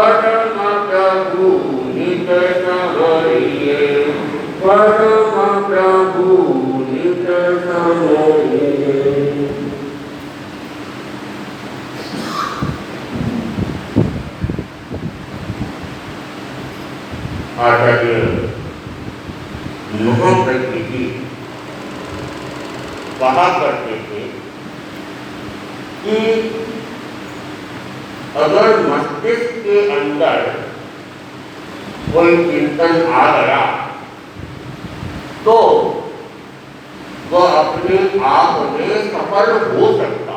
परम प्रभु नित समरिये परम प्रभु नित समोहे। आचार्य महाप्रज्ञ जी कहा करते थे कि अगर मस्तिष्क के अंदर कोई चिंतन आ गया तो वह अपने आप में सफल हो सकता।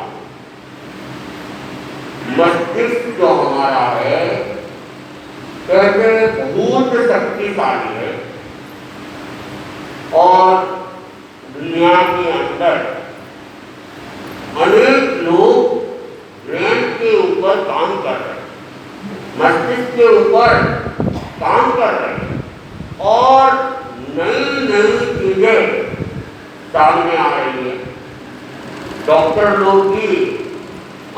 मस्तिष्क जो हमारा है कहते बहुत शक्तिशाली है और दुनिया के अंदर अनेक लोग ब्रेन के ऊपर काम कर रहे हैं, मस्तिष्क के ऊपर काम कर रहे हैं और नई नई चीजें सामने आ रही है। डॉक्टर लोग भी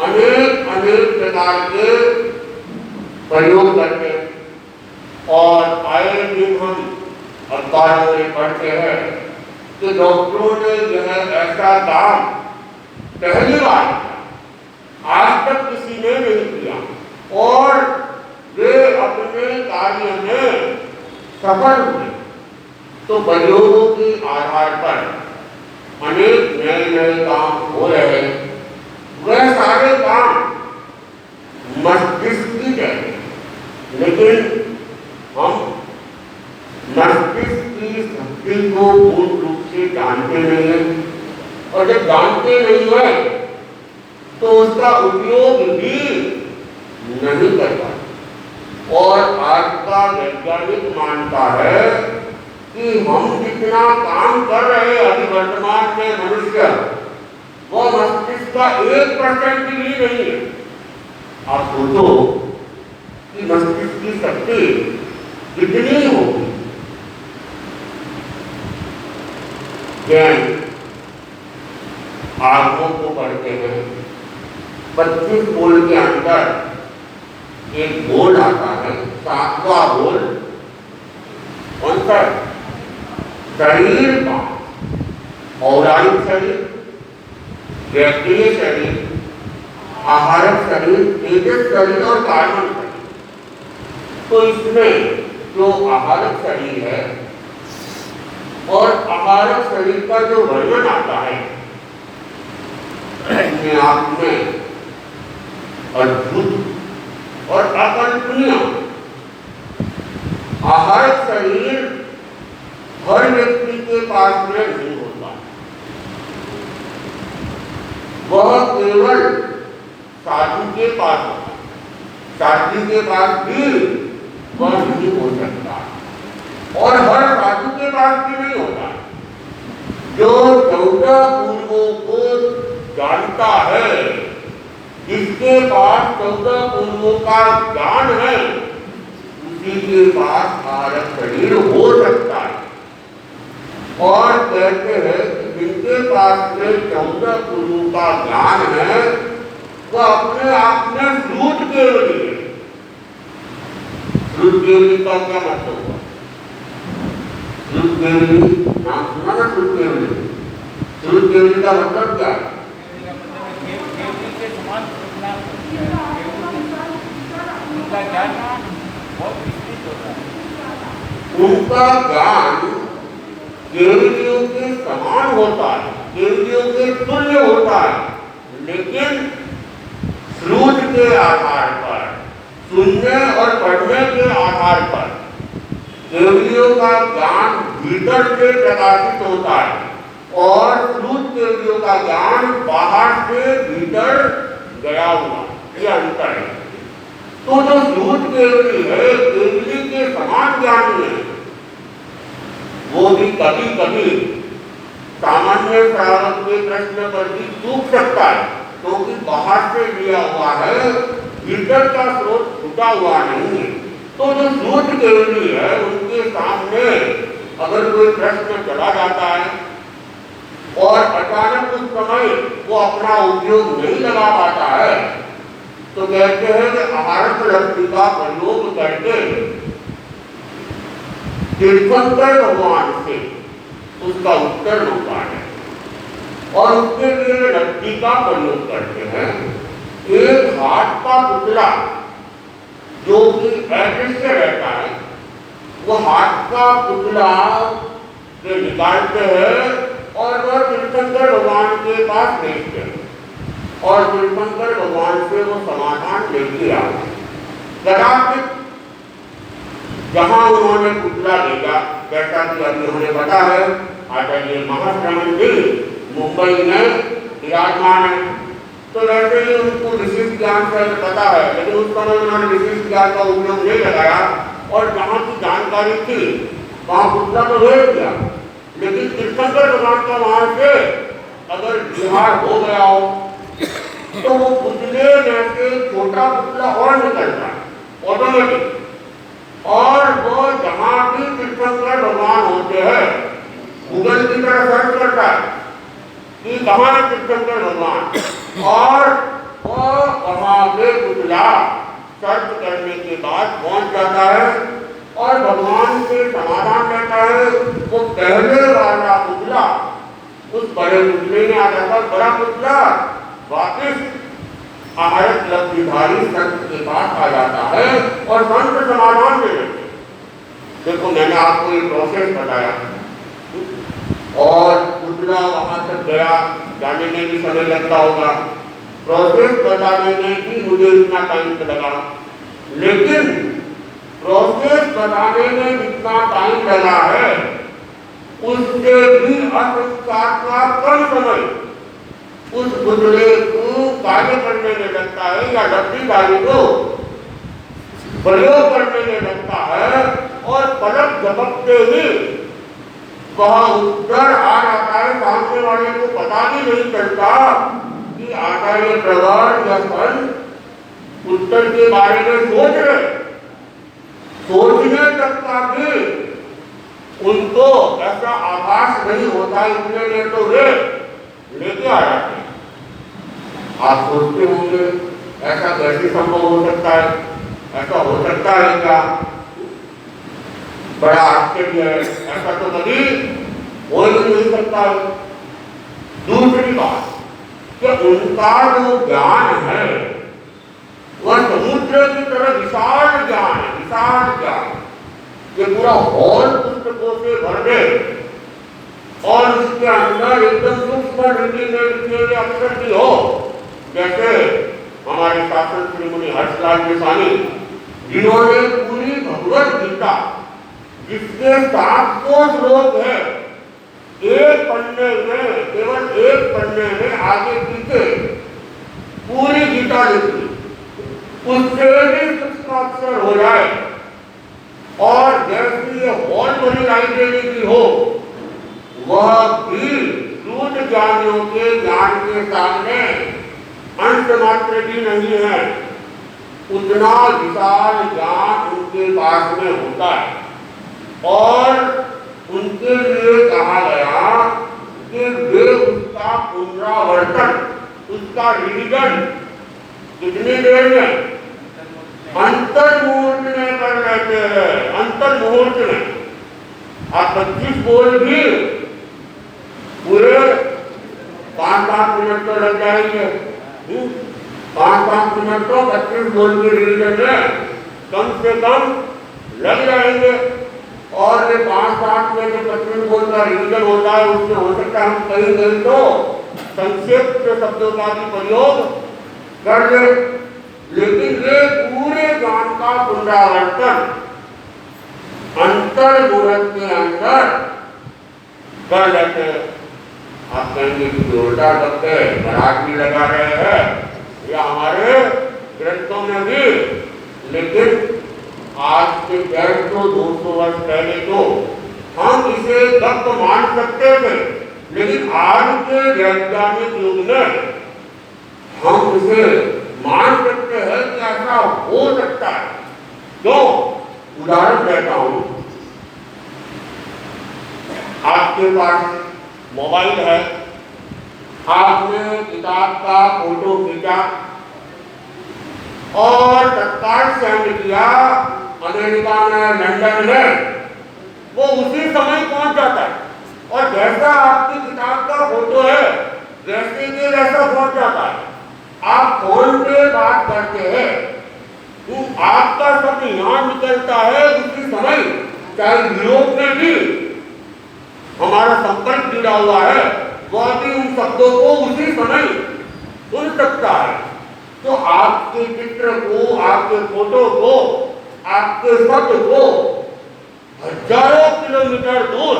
अनेक अनेक प्रकार के प्रयोग करते हैं और आए दिन हम अखबारों में पढ़ते हैं कि डॉक्टरों ने यह ऐसा काम पहली बार आज तक किसी ने नहीं किया और वे अपने कार्य में सफल हुए। तो प्रयोगों के आधार पर अनेक नए नए काम हो रहे हैं। वह सारे काम मस्तिष्क की कहते हैं, लेकिन हम मस्तिष्क की शक्ति को पूर्ण रूप से जानते नहीं हैं और जब जानते नहीं है तो उसका उपयोग भी नहीं कर पाते। और आज का वैज्ञानिक मानता है कि हम जितना काम कर रहे हैं अभी वर्तमान में मनुष्य, वो मस्तिष्क का 1% भी नहीं है। आप सोचो कि मस्तिष्क की शक्ति कितनी होगी। जैन आगमों को पढ़ते हैं, 25 बोल के अंदर एक बोल आता है, 7वां बोल कौन सा? शरीर का, औराणिक शरीर, व्यक्तिय शरीर, आहारक शरीर, तेजस शरीर और कार्बन शरीर। तो इसमें जो आहारक शरीर है और आहारक शरीर का जो वर्णन आता है अपने आप में अद्भुत और अकल्पनीय। आहारक शरीर हर व्यक्ति के पास में नहीं होता, वह केवल साधु के पास होता है। साधु के पास भी वह नहीं हो सकता और हर साधु के पास भी नहीं होता। जो 14 पूर्वों को जानता है, जिसके पास 14 पूर्वों का ज्ञान है, उसी के पास आहारक शरीर हो सकता है। और कहते हैं कि जिनके पास में 14 पूर्वों का ज्ञान है वह अपने आप में श्रुत केवली है। श्रुत केवली का क्या मतलब हुआ? श्रुत केवली नाम सुना ना? श्रुत केवली, श्रुत केवली का मतलब क्या है? उनका ज्ञान केवलियों के समान होता है, केवलियों के तुल्य होता है, लेकिन श्रुत के आधार पर, सुनने और पढ़ने के आधार पर केवलियों का ज्ञान भीतर से प्रकाशित होता है और श्रुत केवलियों का ज्ञान बाहर से भीतर गया हुआ, ये अंतर है। तो जो श्रुत केवली है, केवली के समान ज्ञानी है, वो भी कभी कभी सामान्य श्रावक के प्रश्न पर भी चूक सकता है, क्योंकि बाहर से लिया हुआ है, भीतर का स्रोत छुटा हुआ नहीं है। तो जो श्रुत केवली है उनके सामने अगर कोई प्रश्न चला जाता है और अचानक उस समय वो अपना उपयोग नहीं लगा पाता है, तो कहते हैं कि आहारक लक्ष्मी का प्रयोग करके तीर्थंकर भगवान से उसका उत्तर मांगा है और उसके लिए लकड़ी का प्रयोग करते हैं। एक हाथ का पुतला जो कि अदृश्य रहता है, वो हाथ का पुतला से निकालते हैं और वह तीर्थंकर भगवान के पास भेजते हैं और तीर्थंकर भगवान से वो समाधान लेके आते हैं। कदाचित जहां उन्होंने पुतला भेजा, जैसा कि अभी हमें पता है आचार्य महाश्रमण जी मुंबई में विराजमान है, तो वैसे ही उनको विशिष्ट ज्ञान से पता है, लेकिन उस समय उन्होंने विशिष्ट ज्ञान का उपयोग नहीं लगाया और जहाँ की जानकारी थी वहाँ पुतला तो भेज दिया, लेकिन तीर्थंकर भगवान का वहाँ से अगर विहार हो गया हो तो वो पुतले में से छोटा पुतला और निकलता है ऑटोमेटिक, और वो जहाँ भी तीर्थंकर भगवान होते हैं गूगल की तरह सर्च करता है कि कहाँ है तीर्थंकर भगवान, और वो वहाँ पे पुतला सर्च करने के बाद पहुँच जाता है और भगवान से समाधान रहता है। वो पहले वाला पुतला उस बड़े पुतले में आ जाता है, बड़ा पुतला वापिस आहारत लब्धिधारी संत के पास आ जाता है और संत समाधान दे देते। देखो मैंने आपको एक प्रोसेस बताया और पुतला वहां तक गया, जाने में भी समय लगता होगा, प्रोसेस बताने में भी मुझे इतना टाइम लगा, लेकिन प्रोसेस बताने में जितना टाइम लगा है उससे भी असंस्कार का कम समय उस पुतले को कार्य करने में लगता है या लब्धिधारी को प्रयोग करने में लगता है और पलक झपकते ही वह उत्तर आ जाता है। सामने वाले को पता भी नहीं चलता कि आचार्य प्रवर या संत उत्तर के बारे में सोच रहे, सोचने तक का भी उनको ऐसा आभास नहीं होता, इतने में तो वे लेके आ जाते हैं। आप सोचते होंगे ऐसा कैसे संभव हो सकता है, ऐसा हो सकता है क्या? बड़ा आश्चर्य है, ऐसा तो कभी हो ही नहीं सकता। दूसरी बात कि उनका जो ज्ञान है वह समुद्र की तरह विशाल ज्ञान है, विशाल ज्ञान, ये पूरा हॉल पुस्तकों से भर दे और उसके अंदर एकदम सूक्ष्म रीति में लिखे हुए अक्षर भी हो, जैसे हमारे शासन श्री मुनि हर्षलाल गोस्वामी जिन्होंने पूरी भगवत गीता जिसके 700 श्लोक है एक पन्ने में, केवल एक पन्ने में आगे पीछे पूरी गीता लिखी, उससे भी सूक्ष्म अक्षर हो जाए और जैसी ये हॉल बनी लाइब्रेरी की हो वह भी दूध ज्ञानियों के ज्ञान के सामने अंश मात्र भी नहीं है, उतना विशाल ज्ञान उनके पास में होता है। और उनके लिए कहा गया कि वे उसका पुनरावर्तन, उसका रिविजन कितनी देर में? अंतर मुहूर्त में कर लेते हैं, अंतर मुहूर्त में। आप 25 बोल भी पूरे 5-5 मिनट तो लग जाएंगे, 5-5 मिनट तो 25 बोल के रिविजन में कम से कम लग जाएंगे। और ये 5-7 में जो 25 बोल का रिविजन होता है उसमें हो सकता है हम कहीं कहीं तो संक्षिप्त शब्दों का भी प्रयोग कर ले, लेकिन ये पूरे ज्ञान का पुनरावर्तन अंतर मुहूर्त के अंदर कर लेते हैं। आप कहेंगे कि जोरदार लगते हैं, महाराज भी लगा रहे हैं या हमारे ग्रंथों में भी, लेकिन आज के 150-200 वर्ष पहले तो हम इसे गप मान सकते थे, लेकिन आज के वैज्ञानिक युग में हम इसे मान सकते हैं कि ऐसा हो सकता है। क्यों? उदाहरण देता हूं, आपके पास मोबाइल है, आपने किताब का फोटो खींचा और तत्काल सेंड किया अमेरिका में, लंदन में, वो उसी समय पहुंच जाता है। और जैसा आपकी किताब का फोटो है वैसे के वैसा पहुंच जाता है। आप फोन पे बात करते हैं तो आपका शब्द यहाँ निकलता है उसी समय, चाहे यूरोप में भी हमारा संपर्क जुड़ा हुआ है वह भी उन शब्दों को उसी समय सुन सकता है। तो आपके चित्र को, आपके फोटो को, आपके शब्द को हजारों किलोमीटर दूर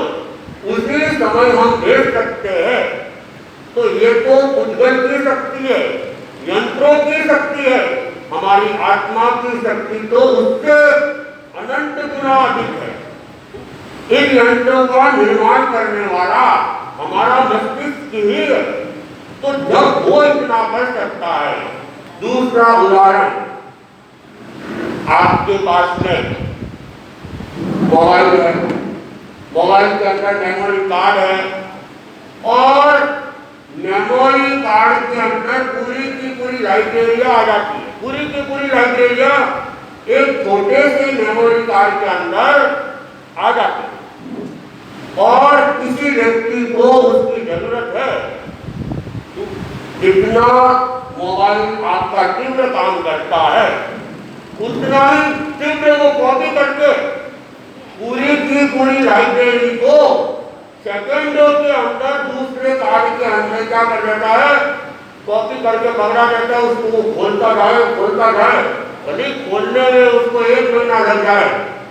उसी समय हम देख सकते हैं। तो ये तो उद्गल की शक्ति है, यंत्रों की शक्ति है। हमारी आत्मा की शक्ति तो उससे अनंत गुना अधिक है। इन यंत्रों का निर्माण करने वाला हमारा मस्तिष्क ही है। तो जब वो इतना कर सकता है। दूसरा उदाहरण, आपके पास में मोबाइल है, मोबाइल के अंदर मेमोरी कार्ड है और मेमोरी कार्ड के अंदर पूरी की पूरी लाइब्रेरिया आ जाती है। पूरी की पूरी लाइब्रेरिया एक छोटे से मेमोरी कार्ड के अंदर आ जाती है। और किसी व्यक्ति को उसकी जरूरत है, जितना मोबाइल आपका तीव्र काम करता है उतना ही तीव्र वो कॉपी करके पूरी की पूरी लाइब्रेरी को सेकंडों के अंदर दूसरे कार्ड के अंदर क्या कर देता है, कॉपी करके पकड़ा देता है। उसको वो खोलता जाए, भले खोलने में उसको 1 महीना लग जाए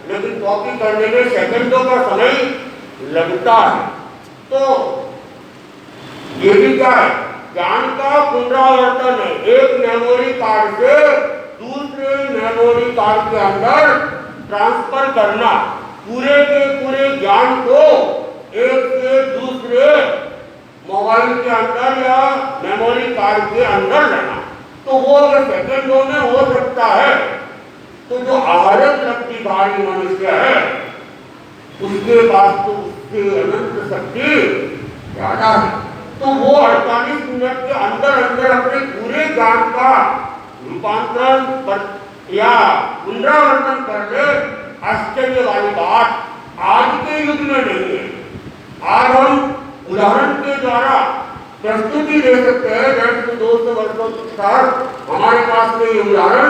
लेकिन कॉपी करने में सेकंडों का समय लगता है। तो ये भी क्या है, ज्ञान का पुनरावर्तन है। एक मेमोरी कार्ड से दूसरे मेमोरी कार्ड के अंदर ट्रांसफर करना, पूरे के पूरे ज्ञान को एक से दूसरे मोबाइल के अंदर या मेमोरी कार्ड के अंदर लेना। तो वो अगर सेकंडों में हो सकता है तो जो आहारक शक्तिधारी मनुष्य है उसके पास तो उससे अनंत शक्ति ज्यादा है। तो वो 48 मिनट के अंदर अंदर अपने पूरे ज्ञान का रूपांतरण या पुनरावर्तन कर ले। आश्चर्य वाली बात आज के युग में नहीं है। आज हम उदाहरण के द्वारा प्रस्तुति दे सकते हैं, 150-200 वर्षों तक हमारे पास में ये उदाहरण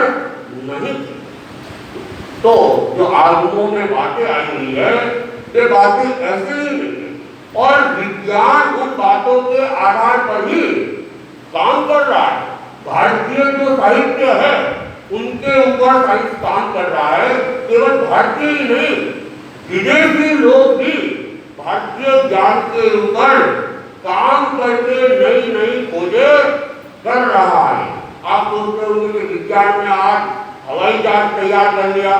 नहीं थी। तो जो आगमों में बातें आई हुई है ये बातें ऐसे ही नहीं है। और विज्ञान उन बातों के आधार पर ही काम कर रहा है। भारतीय जो साहित्य है उनके ऊपर साइंस काम कर रहा है। केवल भारतीय ही नहीं, विदेशी लोग भी भारतीय ज्ञान के ऊपर काम करके नई नई खोजें कर रहा है। आप सोचते होंगे कि विज्ञान में आज हवाई जहाज तैयार कर लिया,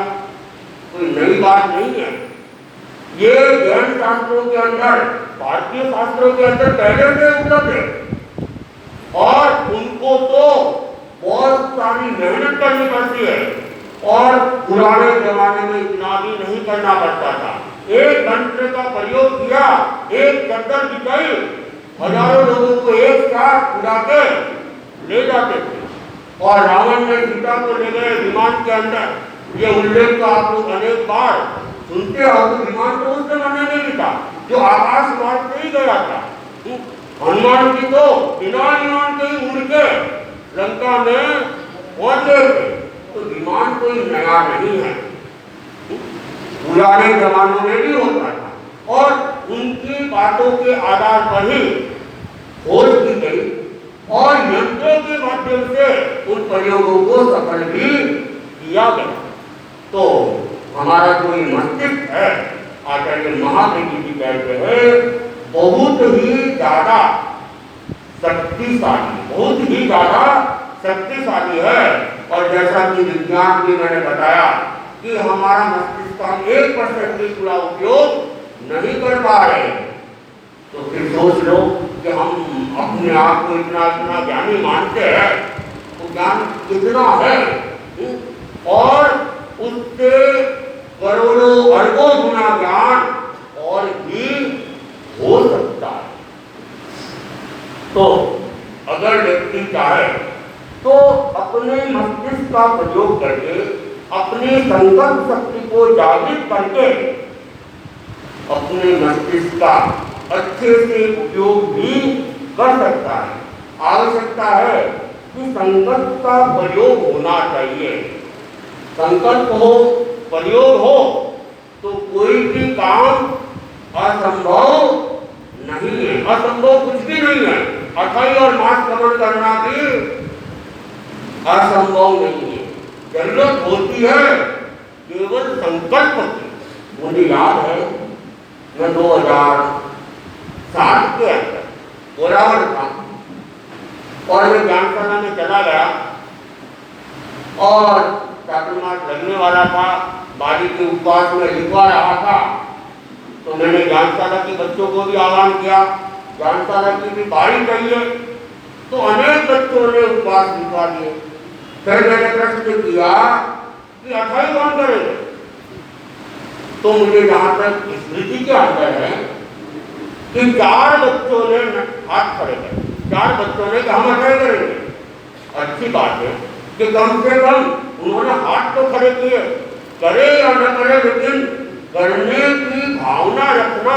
कोई नई बात नहीं है। ये जैन शास्त्रों के अंदर, भारतीय शास्त्रों के अंदर पहले से उपलब्ध है और उनको तो बहुत सारी मेहनत करनी पड़ती है। और पुराने जमाने में इतना भी नहीं करना पड़ता था। एक मंत्र का प्रयोग किया, एक चद्दर बिछाई, हजारों लोगों को एक साथ उड़ा के ले जाते थे। और रावण ने सीता को ले गए विमान के अंदर। ये उल्लेख तो आप लोग अनेक बार सुनते हो कि विमान तो उस जमाने में नहीं था जो आकाश मार्ग से ही गया था। हनुमान जी तो बिना विमान के ही उड़ के लंका में पहुंचे थे। तो विमान कोई नया नहीं है, पुराने जमानों में भी होता था और उनकी बातों के आधार पर ही खोज की गई और यंत्रों के माध्यम से उन प्रयोगों को सफल भी किया गया। तो हमारा जो मस्तिष्क है, आचार्य महादेवी जी कहते हैं बहुत ही ज्यादा शक्तिशाली, बहुत ही ज्यादा शक्तिशाली है। और जैसा कि विज्ञान भी मैंने बताया कि हमारा मस्तिष्क का 1% भी पूरा उपयोग नहीं कर पा रहे। तो फिर सोच लो कि हम अपने आप को इतना इतना ज्ञानी मानते हैं, तो ज्ञान कितना है और उससे करोड़ों अरबों गुना ज्ञान और भी हो सकता है। तो अगर व्यक्ति चाहे तो अपने मस्तिष्क का प्रयोग करके अपनी संकल्प शक्ति को जागृत करके अपने मस्तिष्क का अच्छे से उपयोग भी कर सकता है। आवश्यकता है कि संकल्प का प्रयोग होना चाहिए। संकल्प हो, प्रयोग हो तो कोई भी काम असंभव नहीं है। असंभव कुछ भी नहीं है। अथाई और मास कमन करना भी असंभव नहीं है। जरूरत होती है केवल संकल्प की। मुझे याद है मैं 2007 के अंदर ओरावल था और मैं ज्ञानशाला में चला गया और चातुर्मास लगने वाला था। बारी के उपवास में लिखवा रहा था तो मैंने ज्ञानशाला के बच्चों को भी आह्वान किया, ज्ञानशाला की भी बारी चाहिए। तो अनेक बच्चों ने उपवास लिखवा दिए। फिर मैंने प्रश्न किया कि अथाई कौन करेंगे? तो मुझे जहां तक स्मृति के अंदर है कि 4 बच्चों ने हाथ खड़े करे। 4 बच्चों ने कहा हम अथाई करेंगे। अच्छी बात है कि कम से कम उन्होंने हाथ तो खड़े किए। करे या न करे लेकिन करने की भावना रखना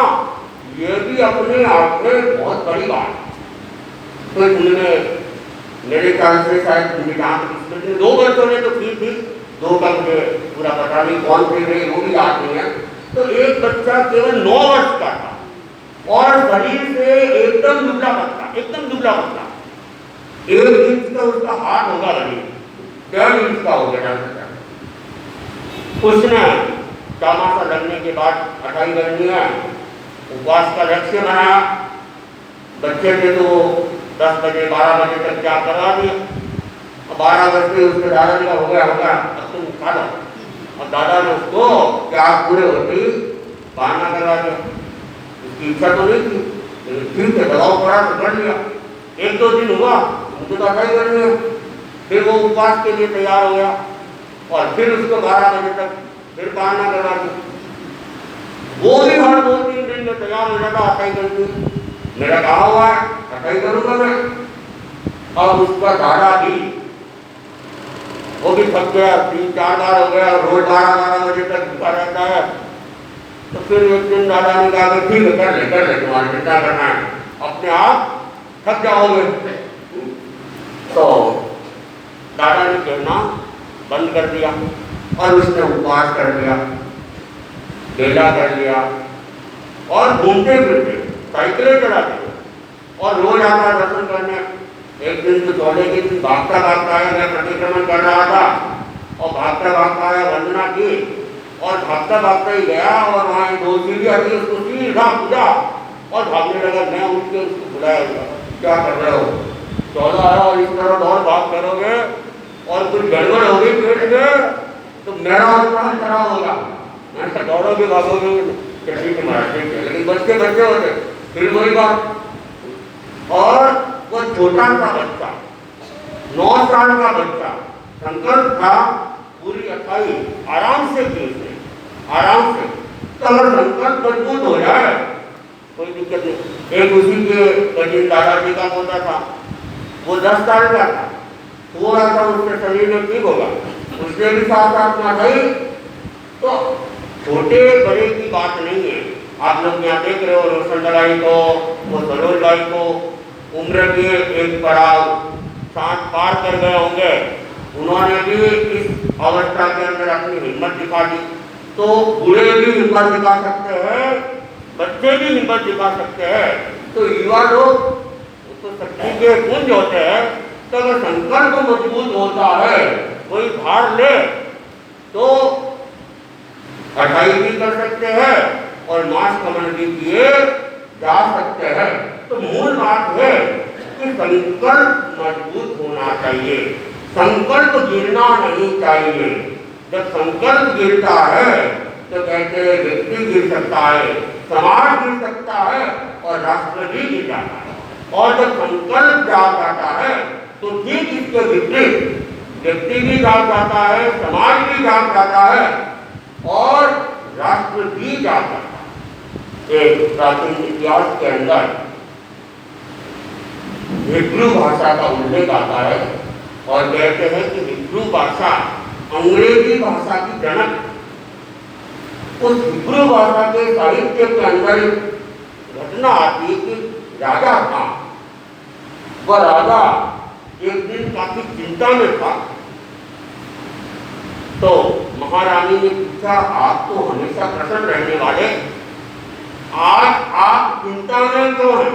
ये भी अपने आप में बहुत बड़ी बात है। तो उन्होंने मेरे ख्याल से शायद 2 बच्चों ने तो की थी, 2 का मुझे पूरा पता नहीं कौन थे वो भी याद नहीं है। तो एक बच्चा केवल 9 वर्ष का था और शरीर से एकदम दुबला पतला, एकदम दुबला पतला। 1 इंच का उसका हाथ होगा, 1.5 इंच का हो गया। उसने चामासा लगने के बाद अठाई करनी है, उपवास का लक्ष्य बनाया। बच्चे ने तो 10 बजे 12 बजे तक क्या करवा दिया। 12 बजे उसके दादाजी का हो गया अब तुम खा लो। और दादा ने उसको क्या पूरे होते ही बहाना करवा दिया। उसकी इच्छा तो नहीं थी लेकिन ठीक है, दबाव पड़ा तो कर लिया। 1-2 दिन हुआ, मुझे तो अठाई करनी है। फिर वो उपवास के लिए तैयार हो गया और फिर उसको 12 बजे तक फिर बहाना करवा दिया। वो भी हर 2-3 दिन में तैयार हो जाता अठाई करके। मेरा कहा हुआ है अठाई करूंगा मैं। अब उसका दादा भी वो भी थक गया, 3-4 बार हो गया, रोज 12 बजे तक भूखा रहता है। तो फिर एक दिन दादा ने कहा कि ठीक है कर ले तुम्हारी चिंता करना है, अपने आप थक जाओगे। तो दादा ने कहना बंद कर दिया और उसने उपवास कर लिया, बेला कर लिया और घूमते फिरते साइकिलें चलाते और रोज आता दर्शन करने। एक दिन तो चौदह के दिन भागता आया, मैं प्रतिक्रमण कर रहा था और भागता आया, वंदना की और भागता ही गया और वहाँ 2 सीढ़ियाँ थी, उसको सीधा कूदा और भागने लगा। मैं उठ के उसको बुलाया, क्या कर रहे हो? 14 है और इस तरह और भाग करोगे और कुछ गड़बड़ होगी पेट में तो मेरा उत्साह खराब होगा। मैं दौड़ोगे भागोगे ठीक है महाराज, ठीक है। लेकिन बच्चे होते फिर वही बात। और वो छोटा सा बच्चा 9 साल का बच्चा संकल्प था पूरी अठाई आराम से की उसने, आराम से। तो अगर संकल्प मजबूत हो जाए कोई दिक्कत नहीं। एक उसी के कजिन दादाजी का पोता था, वो 10 साल का था। थोड़ा सा उसके शरीर में ठीक होगा, उसने भी साथ में अठाई। तो छोटे बड़े की बात नहीं है। आप लोग यहाँ देख रहे हो रोशन लगाई को, वो सरोज भाई को उम्र के एक पड़ाव 60 पार कर गए होंगे, उन्होंने भी इस अवस्था के अंदर अपनी हिम्मत दिखा दी। तो बूढ़े भी हिम्मत दिखा सकते हैं, बच्चे भी हिम्मत दिखा सकते हैं। तो युवा लोग तो शक्ति के पुंज होते हैं। तो अगर संकल्प मजबूत होता है, कोई भार ले तो अठाई भी कर सकते हैं और मास कमन भी किए जा सकते हैं। तो मूल बात है कि संकल्प मजबूत होना चाहिए, संकल्प गिरना नहीं चाहिए। जब संकल्प गिरता है तो कहते हैं व्यक्ति गिर सकता है, समाज गिर सकता है और राष्ट्र भी गिर जाता है। और जब संकल्प जाग जाता है तो ठीक इसके विपरीत व्यक्ति भी जाग जाता है, समाज भी जाग जाता है और राष्ट्र भी जाग जाता है। एक प्राचीन इतिहास के अंदर हिब्रू भाषा का उल्लेख आता है और कहते हैं कि हिब्रू भाषा अंग्रेजी भाषा की जनक। उस हिब्रू भाषा के साहित्य के अंदर घटना आती है कि राजा था, वह राजा एक दिन काफी चिंता में था। तो महारानी ने पूछा, आप तो हमेशा प्रसन्न रहने वाले, आज आप चिंता में क्यों हैं?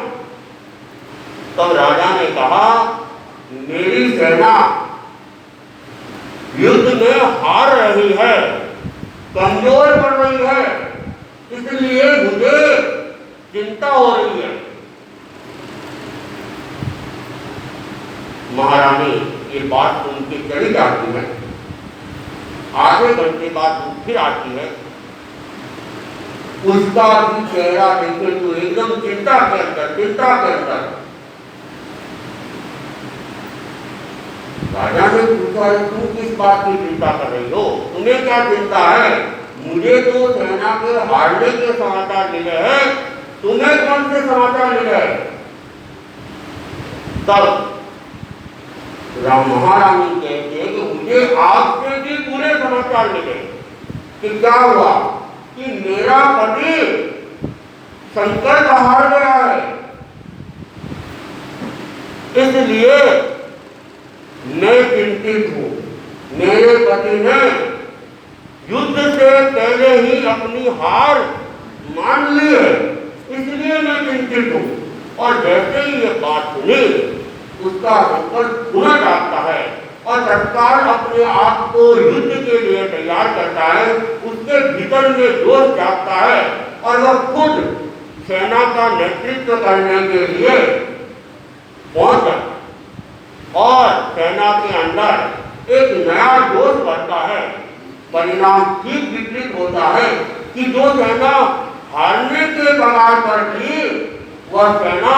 तब राजा ने कहा, मेरी सेना युद्ध में हार रही है, कमजोर पड़ रही है, इसलिए मुझे चिंता हो रही है। महारानी ये बात सुन के चली जाती है। आधे घंटे बाद वो फिर आती है, उसका भी चेहरा देखे तो एकदम चिंता के अंदर। राजा ने पूछा, तुम किस बात की चिंता कर रही हो? तुम्हें क्या चिंता है? मुझे तो सेना के हारने के समाचार मिले हैं, तुम्हें कौन से समाचार मिले? तब महारानी कहते हैं कि मुझे आपसे भी पूरे समाचार मिले कि क्या हुआ कि मेरा पति संकट हार गया है, इसलिए मैं चिंतित हूं। मेरे पति ने युद्ध से पहले ही अपनी हार मान ली है, इसलिए मैं चिंतित हूं। और जैसे ही ये बात सुनी, उसका संकल्प पुनः जागता है और तत्काल अपने आप को युद्ध के लिए तैयार करता है। उसके भीतर में जोश जागता है और वह खुद सेना का नेतृत्व करने के लिए पहुंच जाता है और सेना के अंदर एक नया जोश बढ़ता है। परिणाम ठीक विपरीत होता है कि जो सेना हारने के कगार पर थी, वह सेना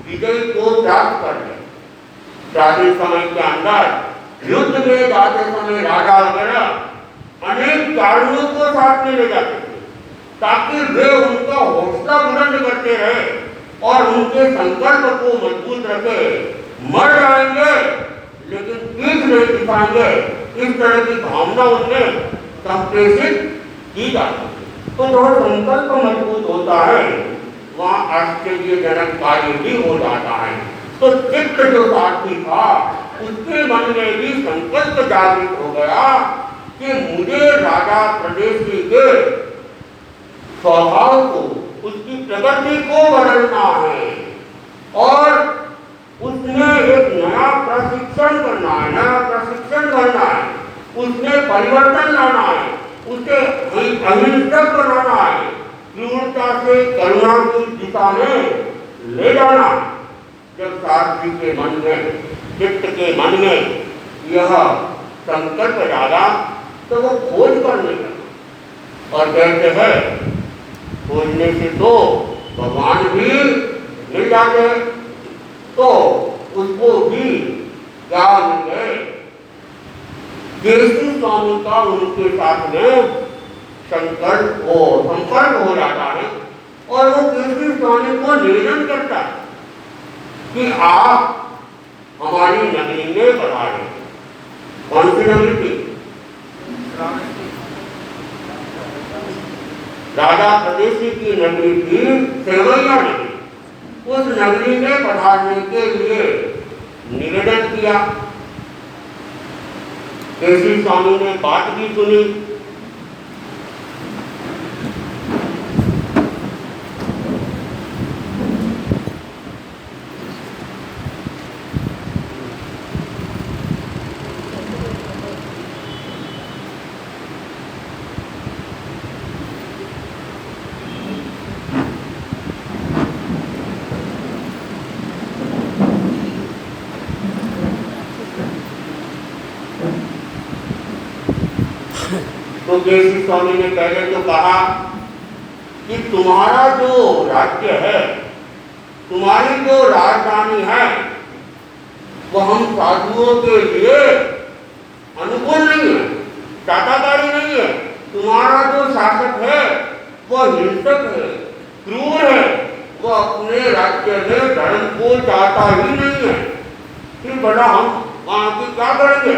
विजय को प्राप्त कर ले। प्राचीन समय के अंदर युद्ध में जाते समय राजा वगैरह अनेक कारणों को साथ में ले जाते थे ताकि वे उनका हौसला बुलंद करते रहे और उनके संकल्प को मजबूत रखे। मर जाएंगे लेकिन पीठ नहीं दिखाएंगे, इस तरह की भावना उनमें संप्रेषित की जाती है। तो जो संकल्प मजबूत होता है, वहाँ आश्चर्यजनक कार्य भी हो जाता है। तो चित्त जो साथी था, उसके मन में भी संकल्प जागृत हो गया कि मुझे राजा प्रदेशी के स्वभाव को, उसकी प्रगति को बदलना है और उसमें एक नया प्रशिक्षण करना है, उसमें परिवर्तन लाना है, उसे अहिंसक बनाना है, क्रूरता से करुणा की दिशा में ले जाना। जब सारथी के मन में, चित्त के मन में यह संकल्प डाला तो वो खोज करने लगा और कहते हैं, खोजने से तो भगवान भी मिल जाते हैं, तो उसको भी क्या मिल गए? केसी स्वामी का उनके साथ में संकल्प हो जाता है और वो केसी स्वामी को निवेदन करता है कि आप हमारी नगरी में पधारे। कौन सी नगरी थी? राजा प्रदेशी की नगरी थी सेवैया नगरी। उस नगरी में पधारने के लिए निवेदन किया। केसी स्वामी ने बात भी सुनी। तो केसी स्वामी ने पहले तो कहा कि तुम्हारा जो राज्य है, तुम्हारी जो राजधानी है, वो हम साधुओं के लिए अनुकूल नहीं है, चाटाकारी नहीं है। तुम्हारा जो शासक है वह हिंसक है, क्रूर है, वो अपने राज्य में धर्म को चाहता ही नहीं है। फिर बड़ा हम वहां की क्या करेंगे?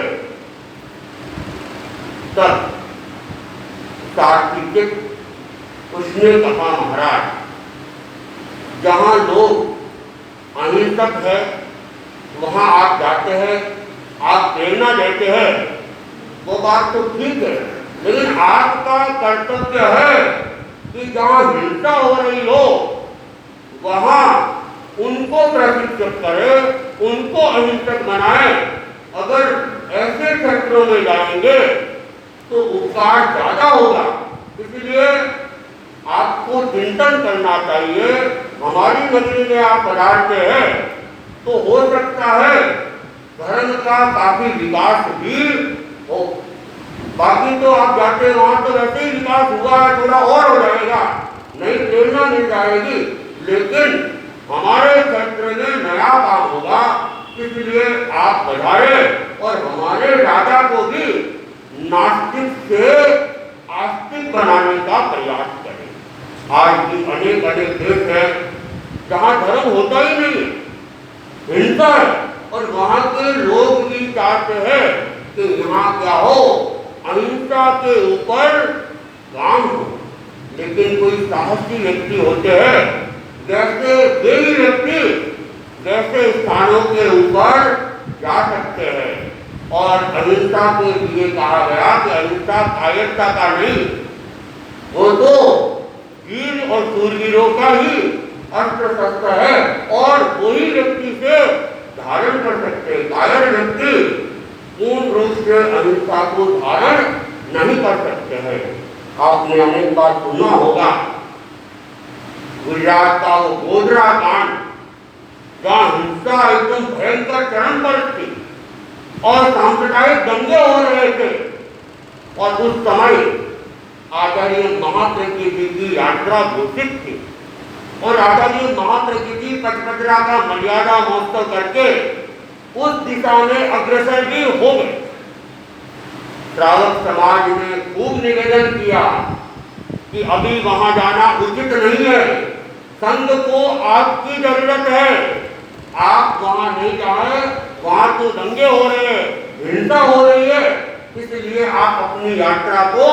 तब सात्विक उसने कहा, महाराज, जहाँ लोग अहिंसक है वहाँ आप जाते हैं, आप प्रेरणा देते हैं, वो बात तो ठीक है, लेकिन आपका कर्तव्य है कि जहाँ हिंसा हो रही हो वहाँ उनको प्रशिक्षित करें, उनको अहिंसक बनाएं। अगर ऐसे क्षेत्रों में जाएंगे तो उपकार ज्यादा होगा। इसलिए आपको चिंतन करना चाहिए। हमारी नगरी में आप पधारते हैं तो हो सकता है धर्म का काफी विकास भी हो। बाकी तो आप जाते हैं वहां तो वैसे ही विकास हुआ है, थोड़ा और हो जाएगा, नई प्रेरणा मिल जाएगी, लेकिन हमारे क्षेत्र में नया काम होगा। इसलिए आप पधारे और हमारे राजा को भी नास्तिक से आस्तिक बनाने का प्रयास करें। आज भी अनेक अनेक देश हैं जहाँ धर्म होता ही नहीं, हिंसा है, और वहाँ के लोग भी चाहते हैं कि यहाँ क्या हो, अहिंसा के ऊपर काम हो। लेकिन कोई साहसी व्यक्ति होते हैं, जैसे वे व्यक्ति जैसे स्थानों के ऊपर जा सकते हैं। और अहिंसा के लिए कहा गया कि अहिंसा कायरता का नहीं, वो तो वीर और शूरवीरों का ही अस्त्र शस्त्र है, और वही व्यक्ति से धारण कर सकते हैं। कायर व्यक्ति पूर्ण रूप से अहिंसा को धारण नहीं कर सकते हैं। आपने अनेक बार सुना होगा गुजरात का वो गोधरा कांड, जहाँ हिंसा एकदम भयंकर चरम पर थी और सांप्रदायिक दंगे हो रहे थे, और उस समय आचार्य महाप्रज्ञ जी की यात्रा घोषित थी, और आचार्य महाप्रज्ञ जी पचपदरा का मर्यादा महोत्सव करके उस दिशा में अग्रसर भी हो गए। श्रावक समाज ने खूब निवेदन किया कि अभी वहां जाना उचित नहीं है, संघ को आपकी जरूरत है, आप वहां नहीं जाए, वहां तो दंगे हो रहे हैं, हिंसा हो रही है, इसलिए आप अपनी यात्रा को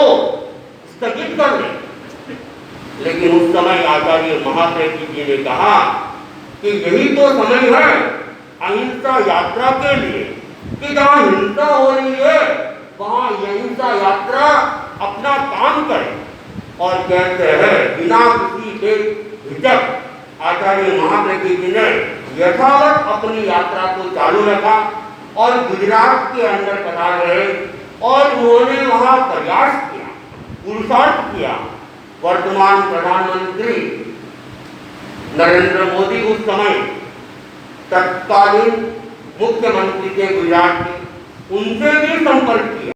स्थगित कर दें। लेकिन उस समय आचार्य महाप्रज्ञ जी ने कहा कि यही तो समय है अहिंसा यात्रा के लिए, कि जहाँ हिंसा हो रही है वहाँ अहिंसा यात्रा अपना काम करे। और कहते हैं बिना किसी के हिचक आचार्य महाप्रज्ञ जी ने यथावत अपनी यात्रा को चालू रखा और गुजरात के अंदर पधार रहे, और उन्होंने वहाँ प्रयास किया, पुरुषार्थ किया। वर्तमान प्रधानमंत्री नरेंद्र मोदी उस समय तत्कालीन मुख्यमंत्री के गुजरात के, उनसे भी संपर्क किया।